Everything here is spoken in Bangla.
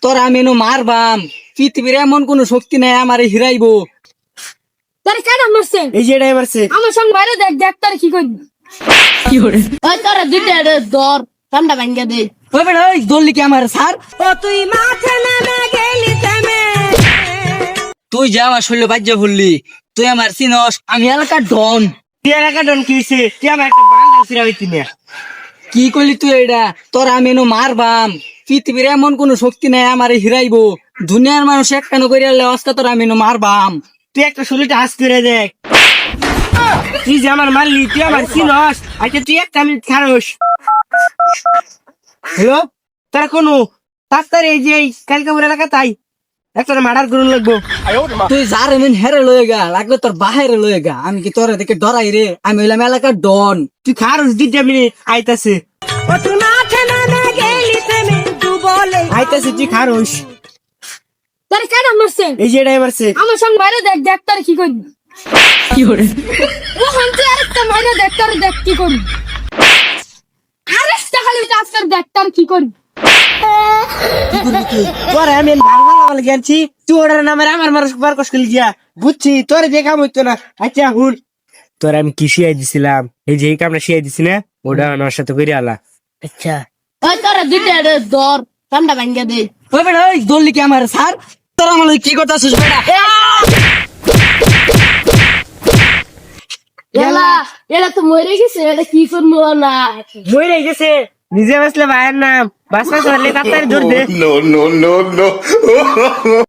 তোর আমি এনো মারবাম। পৃথিবীর এমন কোন শক্তি নাই আমারে হিরাইবো। তোর কেন মারছেন? এই যে এটাই মারছে। আমার সঙ্গে বাইরে দেখ দেখ তোর কি করবি। কি করে ওই তোরা দুইটা দর ঠান্ডা ভাঙ্গা দে। ওই বেটা ওই দললি কি আমার স্যার? ও তুই মাথা নামে গেলি তেমে। তুই যে আমার শরীরে বাজ্যা ভুললি, তুই আমার চিনস, আমি এলাকার ডন। তুই এলাকা ডন কি হয়েছে? তুই আমার একটা বান্ধব ছিড়া হইতি না। কি করলি তুই এটা? তোর আমি এনো মারবাম। পৃথিবীর এমন কোন শক্তি নাই আমারে হিরাইবো। দুনিয়ার মানুষ এক কেন করিয়া আজকে তোর আমি এনো মারবাম। তুই একটা শরীরটা হাস করে দেখ। তুই যে আমার মারলি, তুই আমার চিনস। আচ্ছা তুই একটা মিনিট খারস। হ্যালো, তারা কোনো তাড়াতাড়ি এই যে কালকাপুর এলাকা তাই একটা মার্ডার করুন লাগবো। তুই যার এমন হেরে লয়ে গা, লাগলে তোর বাহিরে লয়ে গা। আমি কি তোর দেখে ডরাই রে? আমি হইলাম এলাকার ডন। তুই খারস 2 মিনিট আইতাছে। ও তুই মাথা নামে গেলি তেমে তুই বলে। আইতাছে তুই খারস। তোর কেন মারছেন? এই যে এটাই মারছে। আমার সঙ্গে বাইরে দেখ দেখ তোর কি করবি। কি করে ও হামতে আরেকটা মাইরা দেখ তোর দেখ কি করবি। আরেকটা খালি আজকাল দেখ তোর কি করবি। তোর আমি ভালো ভালো গেছি। তুই ওটার নামে আমার মার কষ্ট করলি গিয়া বুঝছি। তোর যে কাম হইতো না। আচ্ছা হুন, তোর আমি কি শিয়াই দিছিলাম? এই যে এই কামটা শিয়াই দিছি না, ওটা আমার সাথে করে আলা। আচ্ছা ওই তোরা দুইটা দর ঠান্ডা ভাঙ্গা দে। ওই বেটা ওই দললি কি আমার স্যার? তোর আমার লগে কি করতেছিস বেটা? এলা এলা তো মরে গেছে, এটা কি করবো না। মরে গেছে। নিজে বাসলে ভাইয়ের নাম বাস বাস তাড়াতাড়ি ধর দে। No, no, no, no.